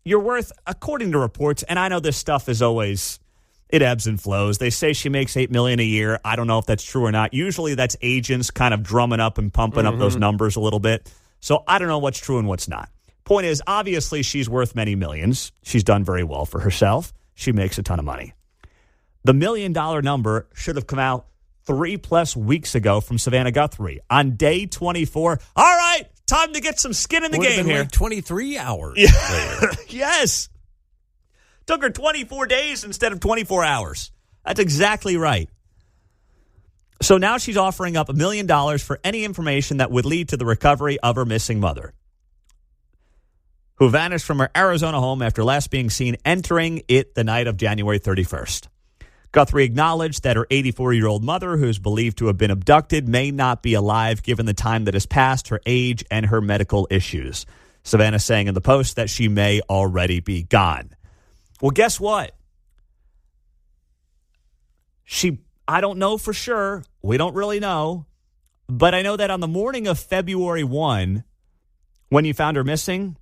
You're worth, according to reports, and I know this stuff is always, it ebbs and flows. They say she makes $8 million a year. I don't know if that's true or not. Usually that's agents kind of drumming up and pumping up those numbers a little bit. So I don't know what's true and what's not. Point is, obviously she's worth many millions. She's done very well for herself. She makes a ton of money. The $1 million number should have come out 3+ weeks ago from Savannah Guthrie on day 24. All right, time to get some skin in the game here. Like 23 hours later. Yes. Took her 24 days instead of 24 hours. That's exactly right. So now she's offering up $1 million for any information that would lead to the recovery of her missing mother, who vanished from her Arizona home after last being seen entering it the night of January 31st. Guthrie acknowledged that her 84-year-old mother, who is believed to have been abducted, may not be alive given the time that has passed, her age, and her medical issues. Savannah saying in the post that she may already be gone. Well, guess what? I don't know for sure. We don't really know. But I know that on the morning of February 1, when you found her missing,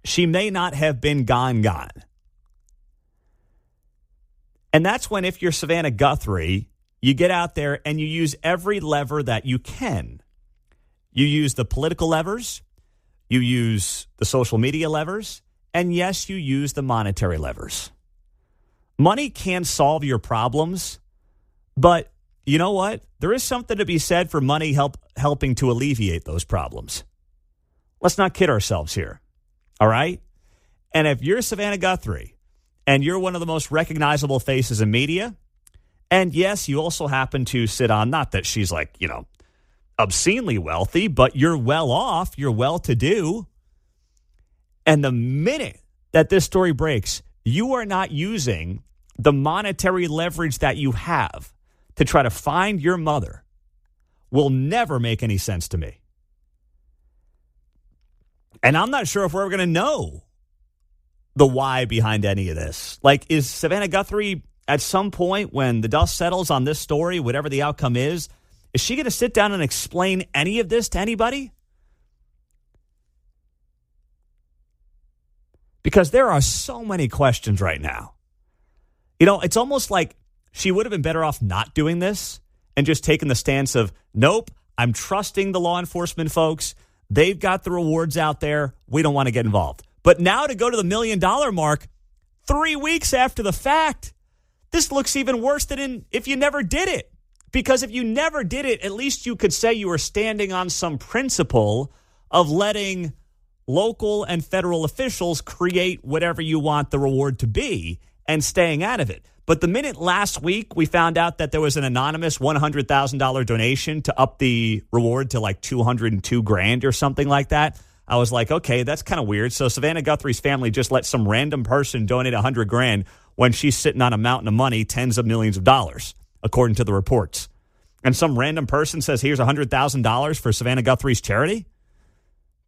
she may not have been gone. And that's when, if you're Savannah Guthrie, you get out there and you use every lever that you can. You use the political levers, you use the social media levers, and yes, you use the monetary levers. Money can solve your problems, but you know what? There is something to be said for money helping to alleviate those problems. Let's not kid ourselves here. All right? And if you're Savannah Guthrie and you're one of the most recognizable faces in media, and yes, you also happen to sit on, not that she's like, obscenely wealthy, but you're well off, you're well to do. And the minute that this story breaks, you are not using the monetary leverage that you have to try to find your mother will never make any sense to me. And I'm not sure if we're ever going to know the why behind any of this. Like, is Savannah Guthrie at some point when the dust settles on this story, whatever the outcome is she going to sit down and explain any of this to anybody? Because there are so many questions right now. It's almost like she would have been better off not doing this and just taking the stance of, nope, I'm trusting the law enforcement folks. They've got the rewards out there. We don't want to get involved. But now to go to the $1 million mark 3 weeks after the fact, this looks even worse than if you never did it. Because if you never did it, at least you could say you were standing on some principle of letting local and federal officials create whatever you want the reward to be and staying out of it. But the minute last week we found out that there was an anonymous $100,000 donation to up the reward to like $202,000 or something like that, I was like, okay, that's kind of weird. So Savannah Guthrie's family just let some random person donate $100,000 when she's sitting on a mountain of money, tens of millions of dollars, according to the reports. And some random person says, here's $100,000 for Savannah Guthrie's charity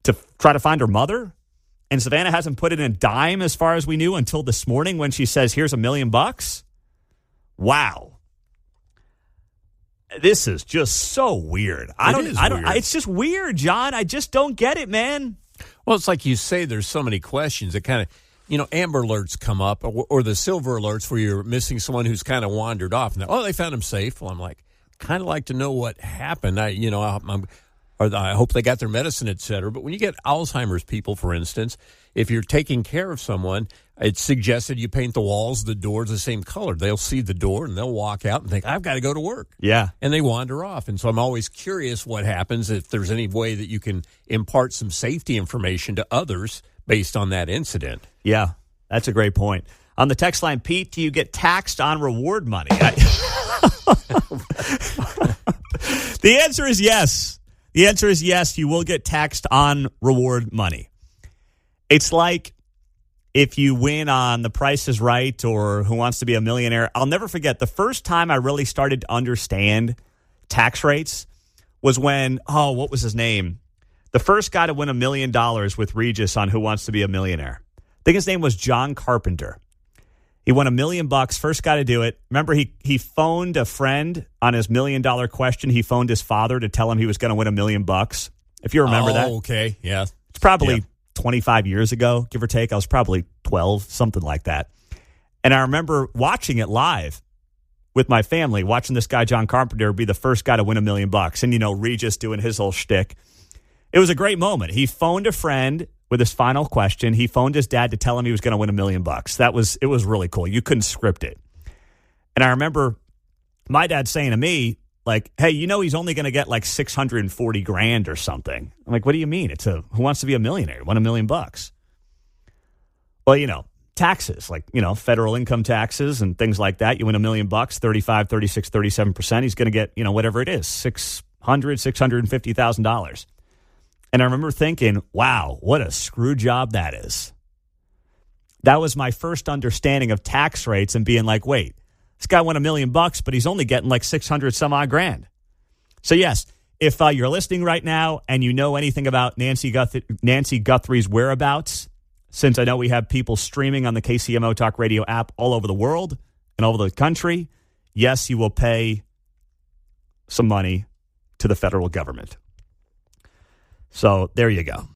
to try to find her mother. And Savannah hasn't put in a dime as far as we knew until this morning when she says, here's $1 million. Wow. This is just so weird. It's just weird, John. I just don't get it, man. Well, it's like you say, there's so many questions that kind of, Amber Alerts come up or the Silver Alerts where you're missing someone who's kind of wandered off. And they found him safe. Well, I'm like, kind of like to know what happened. I hope they got their medicine, et cetera. But when you get Alzheimer's people, for instance, if you're taking care of someone, it's suggested you paint the walls, the doors the same color. They'll see the door and they'll walk out and think, I've got to go to work. Yeah. And they wander off. And so I'm always curious what happens if there's any way that you can impart some safety information to others based on that incident. Yeah, that's a great point. On the text line, Pete, do you get taxed on reward money? The answer is yes. The answer is yes, you will get taxed on reward money. It's like if you win on The Price is Right or Who Wants to Be a Millionaire. I'll never forget the first time I really started to understand tax rates was when, what was his name? The first guy to win $1 million with Regis on Who Wants to Be a Millionaire. I think his name was John Carpenter. He won $1 million, first guy to do it. Remember, he phoned a friend on his $1 million question. He phoned his father to tell him he was going to win $1 million. If you remember that. Oh, okay. Yeah. It's probably 25 years ago, give or take. I was probably 12, something like that. And I remember watching it live with my family, watching this guy, John Carpenter, be the first guy to win $1 million. And, Regis doing his whole shtick. It was a great moment. He phoned a friend with his final question. He phoned his dad to tell him he was going to win $1 million. It was really cool. You couldn't script it. And I remember my dad saying to me, like, hey, he's only going to get like $640,000 or something. I'm like, what do you mean? It's Who Wants to Be a Millionaire? Won $1 million. Well, taxes, like, federal income taxes and things like that. You win $1 million, 35, 36, 37%. He's going to get, whatever it is, $650,000. And I remember thinking, wow, what a screw job that is. That was my first understanding of tax rates and being like, wait, this guy won $1 million, but he's only getting like 600 some odd grand. So yes, if you're listening right now and you know anything about Nancy Guthrie's whereabouts, since I know we have people streaming on the KCMO Talk Radio app all over the world and all over the country, yes, you will pay some money to the federal government. So there you go.